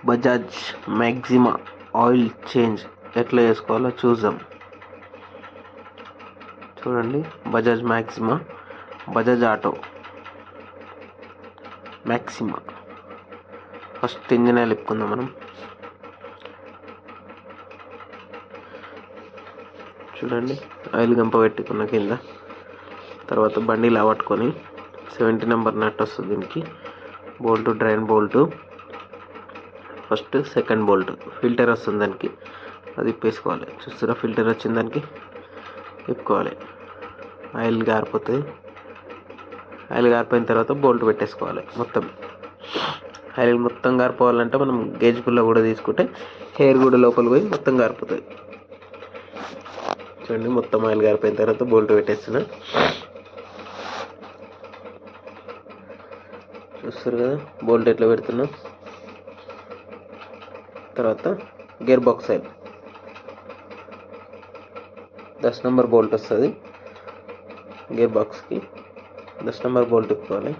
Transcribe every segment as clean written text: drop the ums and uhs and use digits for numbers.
Bajaj మ్యాక్సిమా oil change ఎట్లా చేసుకోవాలో చూద్దాం. చూడండి, Bajaj Maxima, Bajaj auto Maxima. First engine oil ఇప్పుకుందాం మనం. చూడండి, ఆయిల్ గంప పెట్టుకున్న కింద తర్వాత బండి ఇలా పట్టుకొని 70 నెంబర్ నట్ వస్తుంది దీనికి. Bolt, drain bolt first, second bolt, filter వస్తుంది దానికి, అది ఇప్పేసుకోవాలి. చూస్తారా, ఫిల్టర్ వచ్చింది దానికి ఇప్పుకోవాలి. ఆయిల్ గారిపోతుంది. ఆయిల్ గారిపోయిన తర్వాత బోల్ట్ పెట్టేసుకోవాలి. ఆయిల్ మొత్తం గారిపోవాలంటే మనం గేజ్ పుల్ల కూడా తీసుకుంటే హెయిర్ కూడా లోపల పోయి మొత్తం గారిపోతుంది. చూడండి, మొత్తం ఆయిల్ గారిపోయిన తర్వాత బోల్ట్ పెట్టేస్తున్నా. చూస్తారు కదా బోల్ట్ ఎట్లా పెడుతున్నా. తర్వాత gear box oil 10 number bolt వస్తుంది. గేర్ బాక్స్కి 10 నెంబర్ బోల్ట్ ఇప్పుకోవాలి.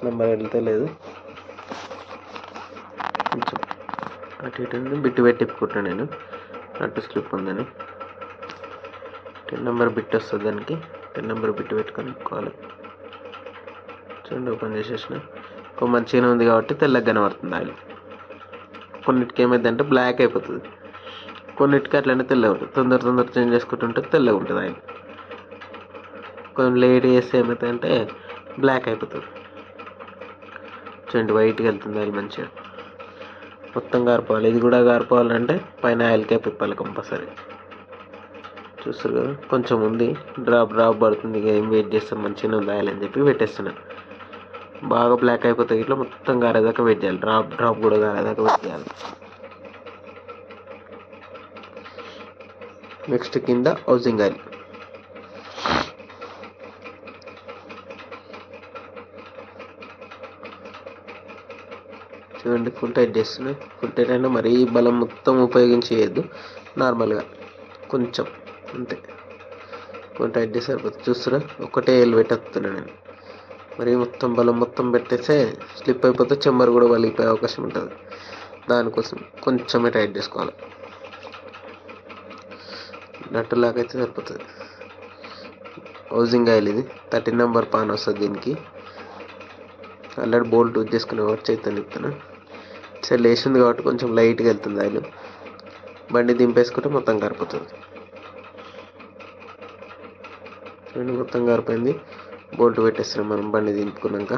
నెంబర్ వెళ్తే లేదు, కొంచెం అటు ఇటు బిట్టు పెట్టి తిప్పుకుంటాను నేను, నట్టు స్లిప్ ఉందని. 10 నెంబర్ బిట్ వస్తుంది దానికి, 10 నెంబర్ బిట్టు పెట్టుకొని తిప్పుకోవాలి. చూడండి, ఓపెన్ చేసేసిన. ఒక మంచిగానే ఉంది కాబట్టి తెల్లగా కనబడుతుంది ఆయిల్. కొన్నిటికి ఏమైందంటే బ్లాక్ అయిపోతుంది, కొన్నిటికి అట్లనే తెల్లగా ఉంటుంది. తొందర చేంజ్ చేసుకుంటుంటే తెల్లగా ఉంటుంది ఆయిల్. కొంచెం లేట్ చేస్తే ఏమవుతుందంటే బ్లాక్ అయిపోతుంది. చూడండి, వైట్గా వెళ్తుంది ఆయిల్ మంచిగా. మొత్తం గారిపోవాలి. ఇది కూడా గారిపోవాలంటే పైన ఆయిల్ క్యాప్ ఇప్పాలి కంపల్సరీ. చూస్తారు కదా, కొంచెం ఉంది, డ్రాప్ పడుతుంది. ఇక ఏం వెయిట్ చేస్తాం, మంచిగానే ఉంది ఆయిల్ అని చెప్పి పెట్టేస్తున్నా. బాగా బ్లాక్ అయిపోతాయి, ఇట్లా మొత్తం గారేదాకా వెయిట్ చేయాలి. డ్రాప్ కూడా గారేదాకా వెయిట్ చేయాలి. నెక్స్ట్ కింద హౌసింగ్ ఆయిల్. చూడండి, ఫుల్ టైట్ చేస్తున్నాయి. ఫుల్ టైట్ అంటే మరీ బలం మొత్తం ఉపయోగించేయద్దు, నార్మల్గా కొంచెం అంతే. కొంచెం టైట్ చేసి సరిపోతుంది. చూస్తున్నా, ఒకటే ఏళ్ళు పెట్టేస్తున్నా నేను. మరి బలం మొత్తం పెట్టేస్తే స్లిప్ అయిపోతే చెంబర్ కూడా వలిగిపోయే అవకాశం ఉంటుంది. దానికోసం కొంచెమే టైట్ చేసుకోవాలి. నట్టులాగా అయితే సరిపోతుంది. హౌసింగ్ ఆయిల్ ఇది 13 నెంబర్ పాన్ వస్తుంది దీనికి. ఆల్రెడీ బోల్ట్ యూజ్ చేసుకునే కాబట్టి చేస్తాను చెప్తాను. సరే, లేచింది కాబట్టి కొంచెం లైట్గా వెళ్తుంది ఆయిల్. బండి దింపేసుకుంటే మొత్తం కారిపోతుంది. చూడండి, మొత్తం కారిపోయింది. బోల్ట్ పెట్టేస్తున్నాం మనం బండి దింపుకున్నాక.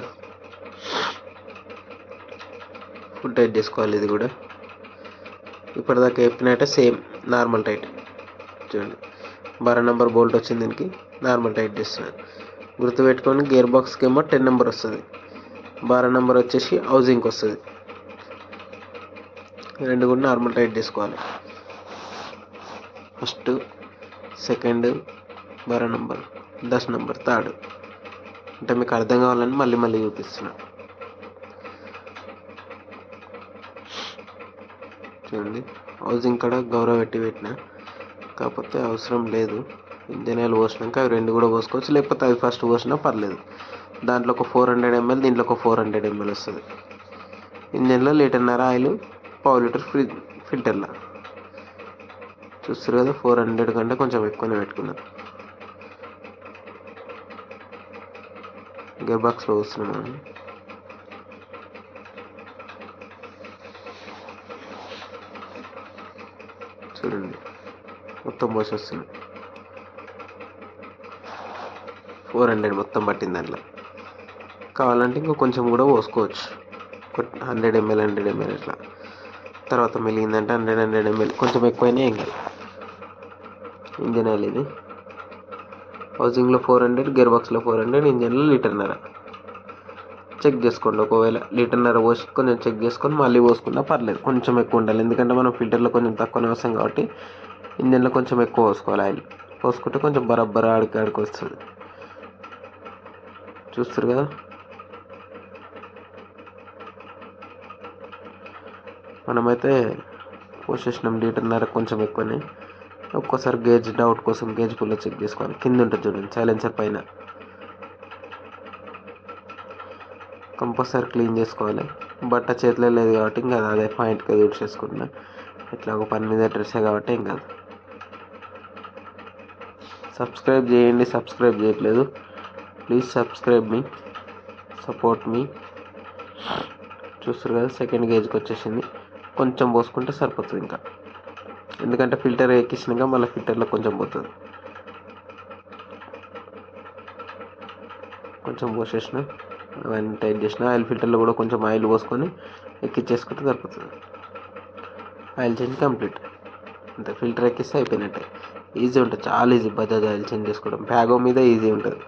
ఫుల్ టైట్ చేసుకోవాలి. ఇది కూడా ఇప్పటిదాకా చెప్పినట్టే సేమ్ నార్మల్ టైట్. చూడండి, 12 నెంబర్ బోల్ట్ వచ్చింది దీనికి. నార్మల్ టైట్ చేస్తున్నాను. గుర్తుపెట్టుకొని గేర్ బాక్స్కి ఏమో 10 నెంబర్ వస్తుంది, 12 నెంబర్ వచ్చేసి హౌసింగ్కి వస్తుంది. రెండు కూడా నార్మల్ టైట్ చేసుకోవాలి. First, second, 12 number, 10 number, third. అంటే మీకు అర్థం కావాలని మళ్ళీ చూపిస్తున్నా. చూడండి, హౌసింగ్ కూడా గౌరవ పెట్టిన, కాకపోతే అవసరం లేదు. ఇంజన్ ఆయిల్ పోసినాక అవి రెండు కూడా పోసుకోవచ్చు, లేకపోతే అవి ఫస్ట్ పోసినా పర్లేదు. దాంట్లో ఒక 400 ml, దీంట్లో ఒక 400 ml వస్తుంది. ఇంజన్లో 1.5 లీటర్ ఆయిల్, 1/2 లీటర్ ఫిల్టర్లో. చూస్తారు కదా, 400 కంటే కొంచెం ఎక్కువనే పెట్టుకున్నాను. గేర్ బాక్స్లో వస్తున్నాం. చూడండి, మొత్తం పోసి వస్తున్నాం. 400 మొత్తం పట్టింది. దాంట్లో కావాలంటే ఇంకో కొంచెం కూడా పోసుకోవచ్చు, 100 ml ఇట్లా. తర్వాత మిగిలిందంటే 100 ml, కొంచెం ఎక్కువైనా ఏం కాదు. ఇంజన్ ఆయిల్ ఇది. హౌసింగ్లో 400, గేర్ బాక్స్లో 400, ఇంజన్లో 1.5 లీటర్. చెక్ చేసుకోండి, ఒకవేళ 1.5 లీటర్ పోసి కొంచెం చెక్ చేసుకొని మళ్ళీ పోసుకున్నా పర్లేదు. కొంచెం ఎక్కువ ఉండాలి, ఎందుకంటే మనం ఫిల్టర్లో కొంచెం తక్కువనే వస్తాం కాబట్టి ఇంజన్లో కొంచెం ఎక్కువ పోసుకోవాలి. ఆయిల్ పోసుకుంటే కొంచెం బరాబర్ ఆడికి వస్తుంది. చూస్తారు కదా, మనమైతే పోసేసినాం 1.5 లీటర్, కొంచెం ఎక్కువనే. ఒక్కోసారి గేజ్ డౌట్ కోసం గేజ్ పుల్ల చెక్ చేసుకోవాలి. కింద ఉంటుంది చూడండి, సైలెన్సర్ పైన కంపల్సరీ క్లీన్ చేసుకోవాలి. బట్ట చేతిలో లేదు కాబట్టి ఇంకా అదే పాయింట్గా తుడిచేసుకుంటున్నా. ఇట్లా ఒక పని మీద డ్రెస్సే కాబట్టి ఏం కాదు. సబ్స్క్రైబ్ చేయండి, సబ్స్క్రైబ్ చేయట్లేదు. ప్లీజ్ సబ్స్క్రైబ్ మీ, సపోర్ట్ మీ. చూస్తారు కదా, సెకండ్ గేజ్కి వచ్చేసింది. కొంచెం పోసుకుంటే సరిపోతుంది ఇంకా, ఎందుకంటే ఫిల్టర్ ఎక్కించినాక మళ్ళీ ఫిల్టర్లో కొంచెం పోతుంది. కొంచెం పోసేసిన, అవన్నీ టైట్ చేసిన. ఆయిల్ ఫిల్టర్లో కూడా కొంచెం ఆయిల్ పోసుకొని ఎక్కించేసుకుంటే సరిపోతుంది. Oil change complete. అంతే, ఫిల్టర్ ఎక్కిస్తే అయిపోయినట్టే. ఈజీ ఉంటుంది, చాలా ఈజీ. బజాజ్ ఆయిల్ చేంజ్ చేసుకోవడం ప్యాగో మీద ఈజీ ఉంటుంది.